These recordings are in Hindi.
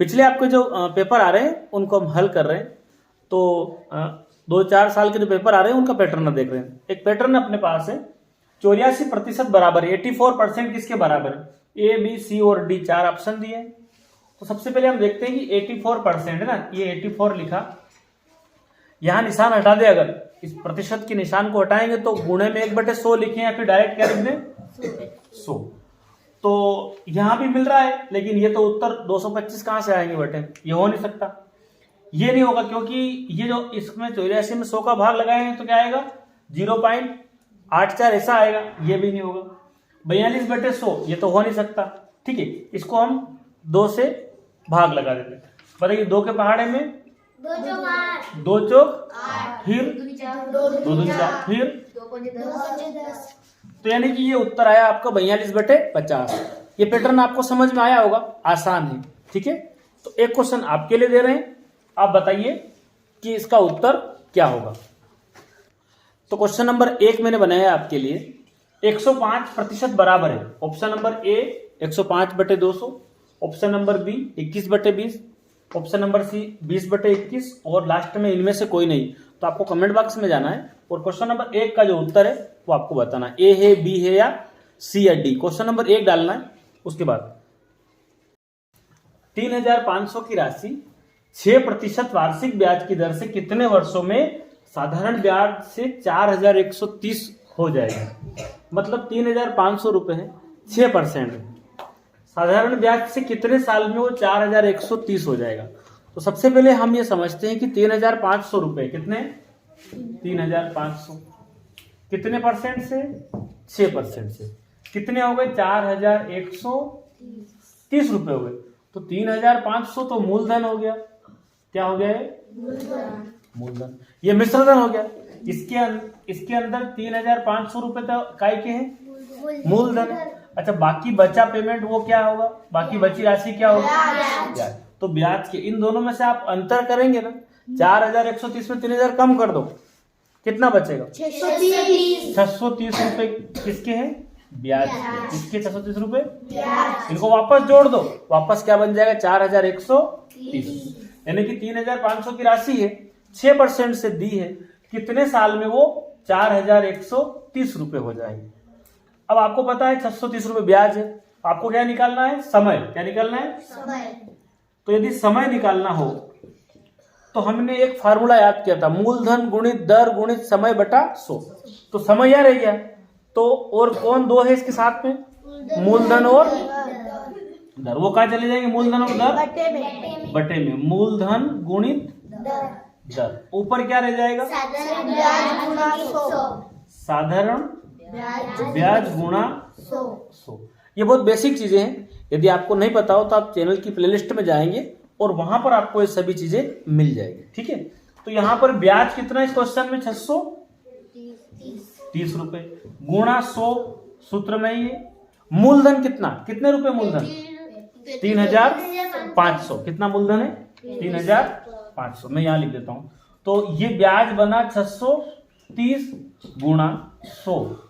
पिछले आपके जो पेपर आ रहे हैं उनको हम हल कर रहे हैं। तो 2-4 साल के जो पेपर आ रहे हैं उनका पैटर्न देख रहे हैं। एक पैटर्न अपने पास है 84% बराबर, 84% किसके बराबर है? ए, बी, सी और डी 4 ऑप्शन दिए। तो सबसे पहले हम देखते हैं कि 84% है ना, ये 84 लिखा, यहां निशान हटा दे। अगर इस प्रतिशत के निशान को हटाएंगे तो गुणे में 1/100 लिखें या फिर डायरेक्ट क्या लिख दें 100। तो यहां भी मिल रहा है, लेकिन ये तो उत्तर 225 कहां से आएंगे बेटे? ये हो नहीं सकता, ये नहीं होगा, क्योंकि ये जो इसमें 84 में 100 का भाग लगाएंगे तो क्या आएगा 0.84 ऐसा आएगा, ये भी नहीं होगा। 42/100 ये तो हो नहीं सकता। ठीक है, इसको हम 2 से भाग लगा देते हैं। बताइए 2 के पहाड़े में 2 चौक 8, फिर 2 दूनी 4, फिर 2 तो यानी कि ये उत्तर आया आपका 42/50। ये पैटर्न आपको समझ में आया होगा, आसान है। ठीक है, तो एक क्वेश्चन आपके लिए दे रहे हैं, आप बताइए कि इसका उत्तर क्या होगा। तो क्वेश्चन नंबर 1 मैंने बनाया आपके लिए, 105% बराबर है। Option number A 105/200, option number B 21/20, option number C 20/21 और लास्ट में इनमें से कोई नहीं। तो आपको कमेंट बॉक्स में जाना है और क्वेश्चन नंबर 1 का जो उत्तर है वो आपको बताना है, ए है, बी है या सी या डी। क्वेश्चन नंबर 1 डालना है। उसके बाद 3500 की राशि 6% वार्षिक ब्याज की दर से कितने वर्षों में साधारण ब्याज से 4130 हो जाएगा? मतलब 3500 रुपए है, 6% साधारण ब्याज से कितने साल में वो 4130 हो जाएगा? तो सबसे पहले हम ये समझते हैं कि 3500 रुपए कितने, 3500 कितने परसेंट से? 6% से कितने हो गए? 4130 रुपए हो गए। तो 3500 तो मूलधन हो गया। क्या हो गया? मूलधन। ये मिश्रधन हो गया। इसके अंदर 3500 रुपए तो काय के हैं? मूलधन। अच्छा, बाकी बचा पेमेंट वो क्या होगा? बाकी बची राशि क्या होगी? ब्याज। तो ब्याज के इन दोनों में से आप अंतर करेंगे ना, 4130 में 3000 कम कर दो, कितना बचेगा? 630 रुपए किसके हैं? ब्याज के। किसके 630 रुपए? इनको वापस जोड़ दो, वापस क्या बन जाएगा? 4130। यानी कि 3500 की राशि है, 6% से दी है, कितने साल में वो 4130 रुपए हो जाएंगे। अब आपको पता है 630 रुपए ब्याज है, आपको क्या निकालना है? समय। क्या निकालना है? समय। तो यदि समय निकालना हो तो हमने एक फार्मूला याद किया था, मूलधन गुणित दर गुणित समय बटा 100। तो समय यह रह गया, तो और कौन 2 है इसके साथ में? मूलधन और दर। वो कहाँ चले जाएंगे? मूलधन और दर बटे में मूलधन गुणित दर। ऊपर क्या रह जाएगा? साधारण ब्याज गुणा 100। ये बहुत बेसिक चीजें हैं, यदि आपको नहीं पता हो तो आप चैनल की प्लेलिस्ट में जाएंगे और वहां पर आपको ये सभी चीजें मिल जाएगी। ठीक है, तो यहां पर ब्याज कितना इस क्वेश्चन में? 630 रुपए गुणा 100 सूत्र में। ये मूलधन कितना, कितने रुपए मूलधन? 3500। कितना मूलधन है? 3500। मैं यहां लिख देता हूं। तो ये ब्याज बना 630 गुणा 100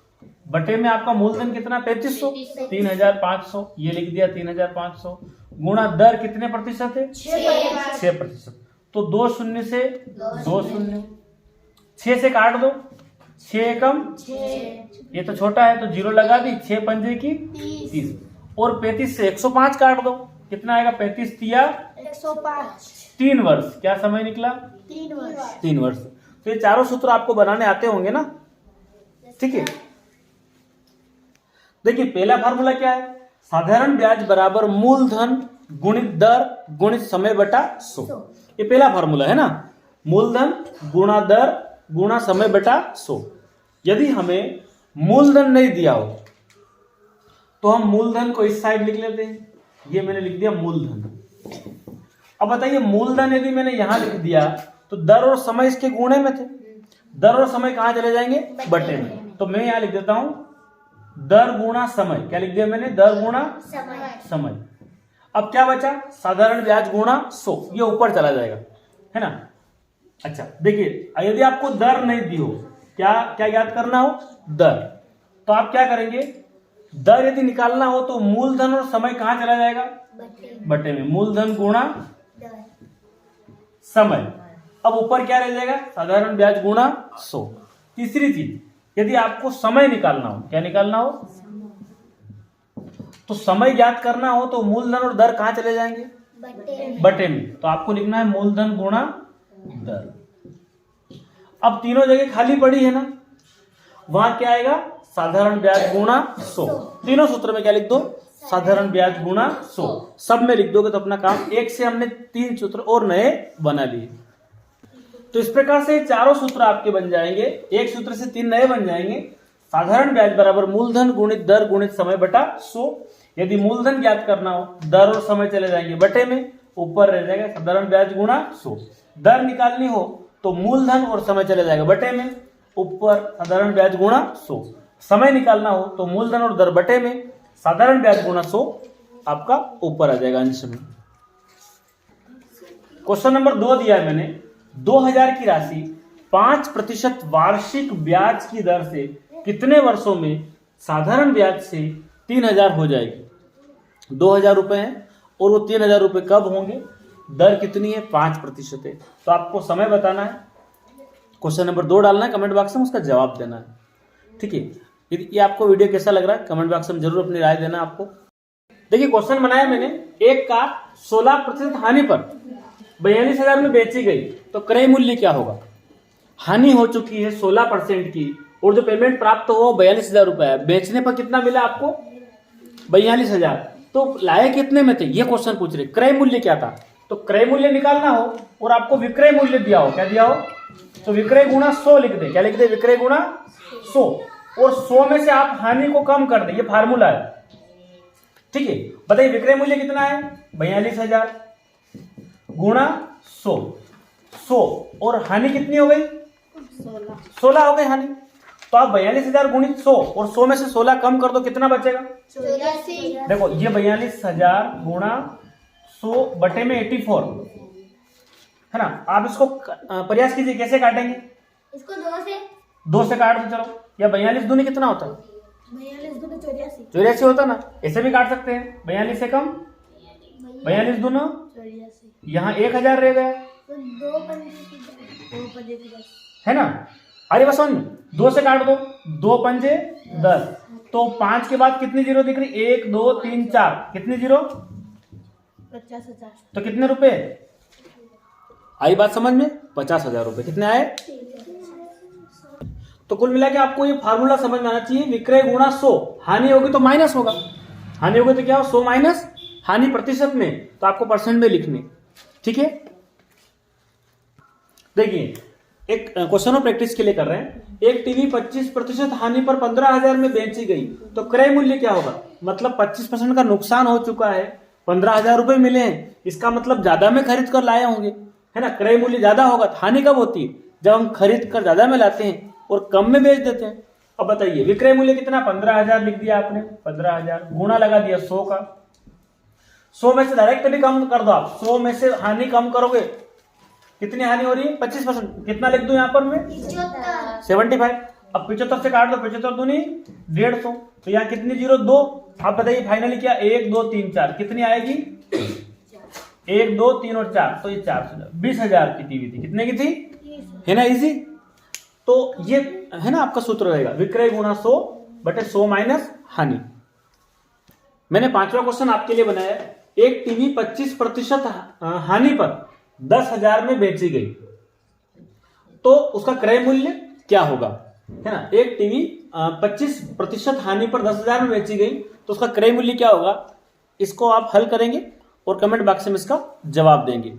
बटे में आपका मूलधन कितना? 3500। 3500 ये लिख दिया, 3500 गुणा दर कितने प्रतिशत है? 6%। तो 2 शून्य से 2 शून्य, 6 से काट दो, 6 एकम 6, ये तो छोटा है तो 0 लगा दी, 6 पंजे की 30 और 35 से 105 काट दो, कितना आएगा? 35 तिया 105। 3 वर्ष। क्या समय निकला? 3 वर्ष। तो ये चारों सूत्र आपको बनाने आते होंगे ना? ठीक है, देखिए पहला फार्मूला क्या है? साधारण ब्याज बराबर मूलधन गुणित दर गुणित समय बटा 100। ये पहला फार्मूला है ना, मूलधन गुणा दर गुणा समय बटा 100। यदि हमें मूलधन नहीं दिया हो तो हम मूलधन को इस साइड लिख लेते हैं, ये मैंने लिख दिया मूलधन। अब बताइए मूलधन यदि मैंने यहां लिख दिया तो दर और समय इसके गुणे में थे, दर और समय कहां चले जाएंगे? बटे में। तो मैं यहां लिख देता हूं दर गुणा समय। क्या लिख दिया मैंने? दर गुणा समय। अब क्या बचा? साधारण ब्याज गुणा 100, ये ऊपर चला जाएगा, है ना? अच्छा देखिए, यदि आपको दर नहीं दी हो, क्या क्या याद करना हो? दर। तो आप क्या करेंगे? दर यदि निकालना हो तो मूलधन और समय कहां चला जाएगा? बटे में। मूलधन गुणा समय। अब ऊपर क्या रह जाएगा? साधारण ब्याज गुणा 100। तीसरी चीज, यदि आपको समय निकालना हो, क्या निकालना हो? तो समय ज्ञात करना हो तो मूलधन और दर कहां चले जाएंगे? बटे में। तो आपको लिखना है मूलधन गुणा दर। अब तीनों जगह खाली पड़ी है ना, वहां क्या आएगा? साधारण ब्याज गुणा 100। तीनों सूत्र में क्या लिख दो? साधारण ब्याज गुणा 100। सब में लिख दोगे तो अपना काम। एक से हमने 3 सूत्र और नए बना लिए। तो इस प्रकार से चारों सूत्र आपके बन जाएंगे, एक सूत्र से 3 नए बन जाएंगे। साधारण ब्याज बराबर मूलधन गुणित दर गुणित समय बटा 100। यदि मूलधन ज्ञात करना हो, दर और समय चले जाएंगे बटे में, ऊपर रह जाएगा साधारण ब्याज गुणा 100। दर निकालनी हो तो मूलधन और समय चले जाएगा बटे में, ऊपर साधारण ब्याज गुणा 100। समय निकालना हो तो मूलधन और दर बटे में, साधारण ब्याज गुणा 100 आपका ऊपर आ जाएगा अंश में। क्वेश्चन नंबर 2 दिया है मैंने, 2000 की राशि 5% वार्षिक ब्याज की दर से कितने वर्षों में साधारण ब्याज से 3000 हो जाएगी? 2000 रुपए हैं और वो 3000 रुपए कब होंगे? दर कितनी है? 5% है। तो आपको समय बताना है, क्वेश्चन नंबर 2 डालना है, कमेंट बॉक्स में उसका जवाब देना है। ठीक है, ये आपको वीडियो कैसा लग रहा है कमेंट बॉक्स में जरूर अपनी राय देना। आपको देखिए क्वेश्चन बनाया मैंने, एक कार 16% हानि पर 42,000 में बेची गई तो क्रय मूल्य क्या होगा? हानि हो चुकी है 16% की और जो पेमेंट प्राप्त हुआ 42,000 रुपए है। बेचने पर कितना मिला आपको? 42,000। तो लाए कितने में थे? ये क्वेश्चन पूछ रहे। क्रय मूल्य क्या था? तो क्रय मूल्य निकालना हो और आपको विक्रय मूल्य दिया हो, क्या दिया हो? तो विक्रय गुणा 100 लिख दे। क्या लिख दे? विक्रय गुणा 100। और 100 में से आप हानि को कम कर दे, ये फार्मूला है। ठीक है, बताइए विक्रय मूल्य कितना है? 42,000 गुणा 100 और हानि कितनी हो गई? 16 हो गई हानि। तो आप 42,000 गुणित 100 और 100 में से 16 कम कर दो, कितना बचेगा? 84। देखो ये 42,000 गुणा 100 बटे में 84 है ना। आप इसको प्रयास कीजिए, कैसे काटेंगे? इसको 2 से काट दो। चलो, या 42 दूनी कितना होता है? 84 होता ना। ऐसे भी काट सकते हैं, 42 से कम 42 दूना, यहाँ 1000 रह गया है ना। अरे बस 2 से काट दो, 2 पंजे 10। तो 5 के बाद कितनी जीरो दिख रही? 1 2 3 4, कितनी जीरो? 50,000। तो कितने रुपए आई बात समझ में? 50,000 रुपए। कितने आए? तो कुल मिला के आपको ये फार्मूला समझ में आना चाहिए। विक्रय गुणा 100, हानि होगी तो माइनस होगा। हानि होगी तो क्या हो? 100 माइनस हानि प्रतिशत में, तो आपको परसेंट में लिखने। ठीक है, देखिए एक क्वेश्चन और प्रैक्टिस के लिए कर रहे हैं। एक टीवी 25% हानि पर 15,000 में बेची गई तो क्रय मूल्य क्या होगा? मतलब 25% का नुकसान हो चुका है, 15,000 रुपए मिले हैं, इसका मतलब ज्यादा में खरीद कर लाए होंगे, है ना। क्रय मूल्य ज्यादा होगा। हानि कब होती है? जब हम खरीद कर ज्यादा में लाते हैं और कम में बेच देते हैं। अब बताइए विक्रय मूल्य कितना? 15,000 लिख दिया आपने, 15,000 गुणा लगा दिया 100 का। 100 में से डायरेक्ट भी कम कर दो आप, 100 में से हानि कम करोगे, कितनी हानि हो रही है? 25%। कितना लिख दूं यहाँ पर मैं? 75। अब 75 से काट दो, 75 दूनी 150। तो यहाँ कितनी जीरो? 2। आप बताइए फाइनली क्या? 1 2 3 4, कितनी आएगी? 1 2 3 और 4, तो ये 400। 20,000 की टीवी थी, कितने की थी? है ना, इजी। तो ये है ना आपका सूत्र रहेगा, विक्रय गुणा 100 बटे 100 माइनस हानि। मैंने 5वां क्वेश्चन आपके लिए बनाया है। एक टीवी 25% हानि पर 10,000 में बेची गई तो उसका क्रय मूल्य क्या होगा? है ना, एक टीवी 25% हानि पर 10,000 में बेची गई तो उसका क्रय मूल्य क्या होगा? इसको आप हल करेंगे और कमेंट बॉक्स में इसका जवाब देंगे।